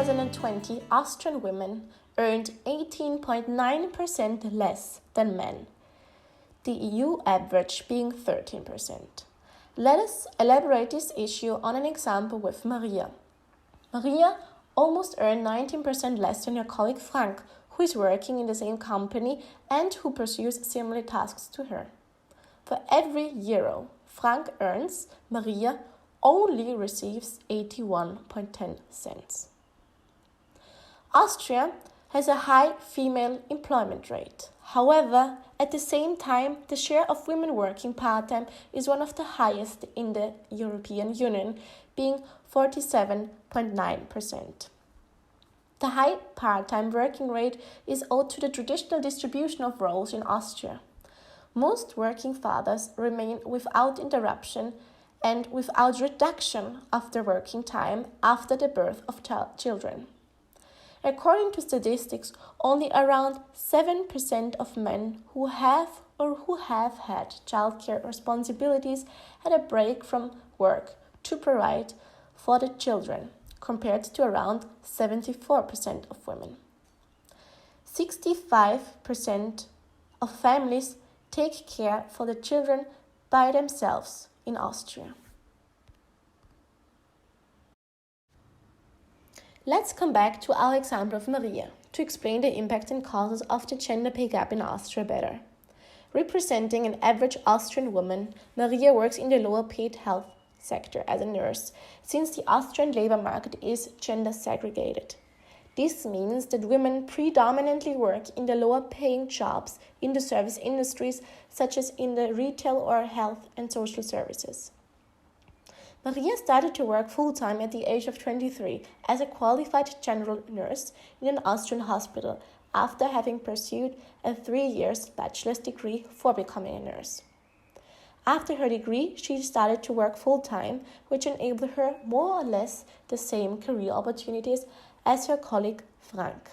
2020, Austrian women earned 18.9% less than men, the EU average being 13%. Let us elaborate this issue on an example with Maria. Maria almost earned 19% less than her colleague Frank, who is working in the same company and who pursues similar tasks to her. For every euro Frank earns, Maria only receives 81.10 cents. Austria has a high female employment rate. However, at the same time, the share of women working part-time is one of the highest in the European Union, being 47.9%. The high part-time working rate is owed to the traditional distribution of roles in Austria. Most working fathers remain without interruption and without reduction of their working time after the birth of children. According to statistics, only around 7% of men who have had childcare responsibilities had a break from work to provide for the children, compared to around 74% of women. 65% of families take care for the children by themselves in Austria. Let's come back to our example of Maria to explain the impact and causes of the gender pay gap in Austria better. Representing an average Austrian woman, Maria works in the lower paid health sector as a nurse, since the Austrian labor market is gender segregated. This means that women predominantly work in the lower paying jobs in the service industries, such as in the retail or health and social services. Maria started to work full-time at the age of 23 as a qualified general nurse in an Austrian hospital after having pursued a 3-year bachelor's degree for becoming a nurse. After her degree, she started to work full-time, which enabled her more or less the same career opportunities as her colleague Frank.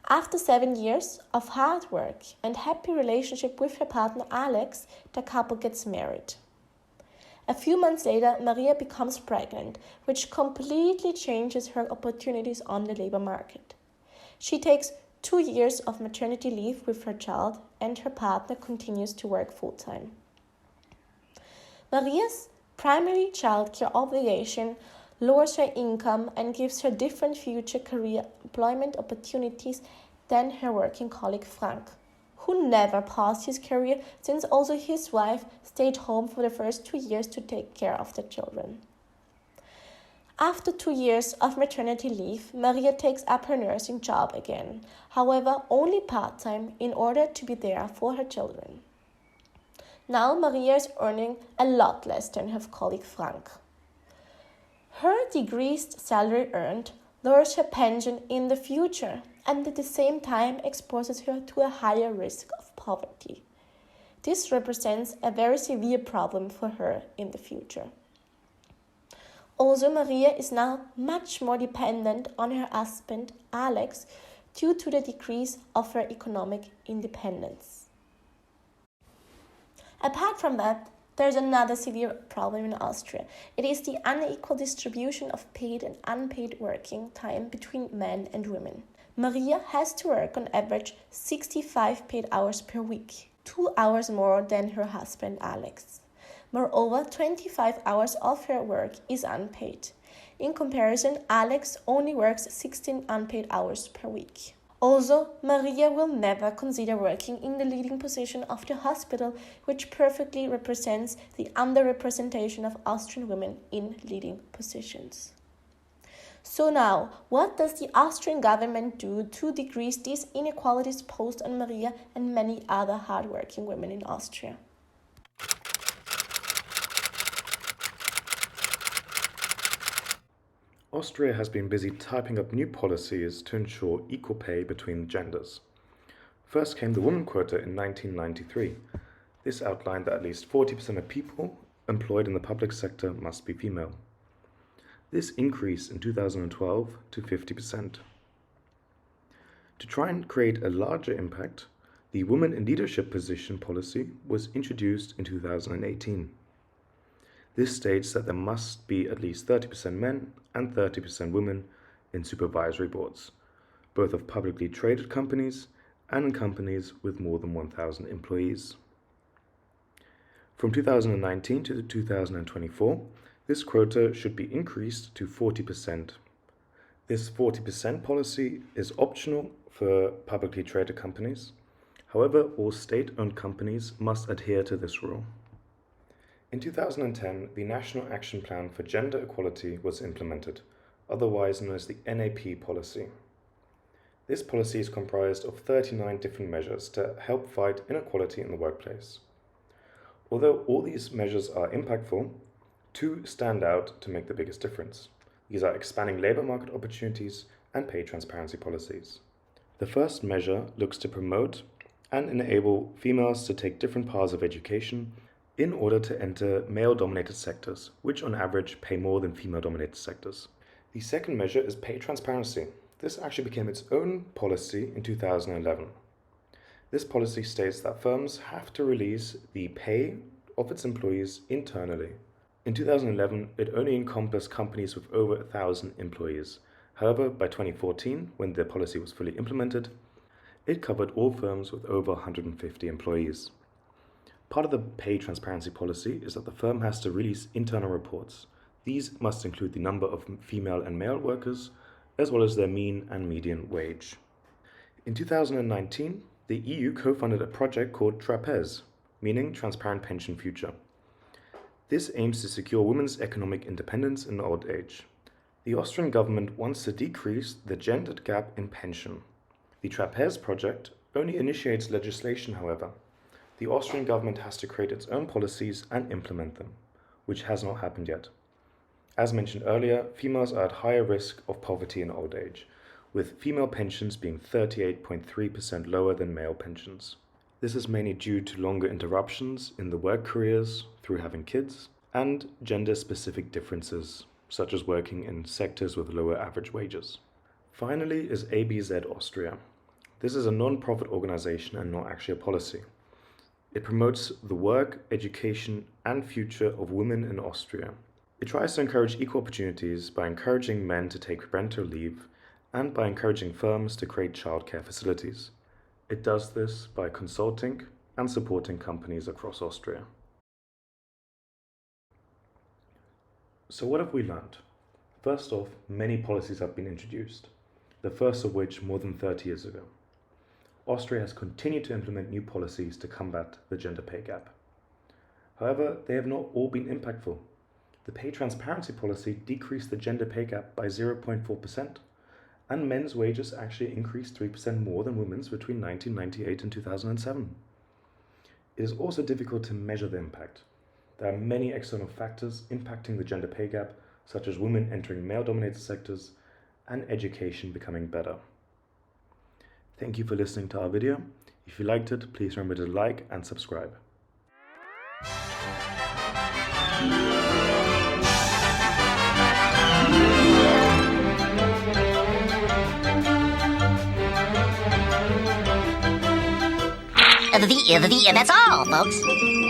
After 7 years of hard work and happy relationship with her partner Alex, the couple gets married. A few months later, Maria becomes pregnant, which completely changes her opportunities on the labor market. She takes 2 years of maternity leave with her child, and her partner continues to work full-time. Maria's primary childcare obligation lowers her income and gives her different future career employment opportunities than her working colleague Frank, who never paused his career since also his wife stayed home for the first 2 years to take care of the children. After 2 years of maternity leave, Maria takes up her nursing job again, however only part-time in order to be there for her children. Now Maria is earning a lot less than her colleague Frank. Her decreased salary earned lowers her pension in the future and at the same time exposes her to a higher risk of poverty. This represents a very severe problem for her in the future. Also, Maria is now much more dependent on her husband, Alex, due to the decrease of her economic independence. Apart from that, there is another severe problem in Austria. It is the unequal distribution of paid and unpaid working time between men and women. Maria has to work on average 65 paid hours per week, 2 hours more than her husband Alex. Moreover, 25 hours of her work is unpaid. In comparison, Alex only works 16 unpaid hours per week. Also, Maria will never consider working in the leading position of the hospital, which perfectly represents the underrepresentation of Austrian women in leading positions. So now, what does the Austrian government do to decrease these inequalities posed on Maria and many other hardworking women in Austria? Austria has been busy typing up new policies to ensure equal pay between genders. First came the woman quota in 1993. This outlined that at least 40% of people employed in the public sector must be female. This increased in 2012 to 50%. To try and create a larger impact, the Women in Leadership Position policy was introduced in 2018. This states that there must be at least 30% men and 30% women in supervisory boards, both of publicly traded companies and in companies with more than 1,000 employees. From 2019 to 2024, this quota should be increased to 40%. This 40% policy is optional for publicly traded companies. However, all state-owned companies must adhere to this rule. In 2010, the National Action Plan for Gender Equality was implemented, otherwise known as the NAP policy. This policy is comprised of 39 different measures to help fight inequality in the workplace. Although all these measures are impactful, two stand out to make the biggest difference. These are expanding labor market opportunities and pay transparency policies. The first measure looks to promote and enable females to take different paths of education in order to enter male-dominated sectors, which on average pay more than female-dominated sectors. The second measure is pay transparency. This actually became its own policy in 2011. This policy states that firms have to release the pay of its employees internally. In 2011, it only encompassed companies with over 1,000 employees. However, by 2014, when the policy was fully implemented, it covered all firms with over 150 employees. Part of the pay transparency policy is that the firm has to release internal reports. These must include the number of female and male workers, as well as their mean and median wage. In 2019, the EU co-funded a project called TRAPEZE, meaning Transparent Pension Future. This aims to secure women's economic independence in old age. The Austrian government wants to decrease the gendered gap in pension. The TRAPEZE project only initiates legislation, however. The Austrian government has to create its own policies and implement them, which has not happened yet. As mentioned earlier, females are at higher risk of poverty in old age, with female pensions being 38.3% lower than male pensions. This is mainly due to longer interruptions in the work careers through having kids and gender-specific differences, such as working in sectors with lower average wages. Finally is ABZ Austria. This is a non-profit organization and not actually a policy. It promotes the work, education, and future of women in Austria. It tries to encourage equal opportunities by encouraging men to take parental leave and by encouraging firms to create childcare facilities. It does this by consulting and supporting companies across Austria. So what have we learned? First off, many policies have been introduced, the first of which more than 30 years ago. Austria has continued to implement new policies to combat the gender pay gap. However, they have not all been impactful. The pay transparency policy decreased the gender pay gap by 0.4%, and men's wages actually increased 3% more than women's between 1998 and 2007. It is also difficult to measure the impact. There are many external factors impacting the gender pay gap, such as women entering male-dominated sectors and education becoming better. Thank you for listening to our video. If you liked it, please remember to like and subscribe. That's all, folks.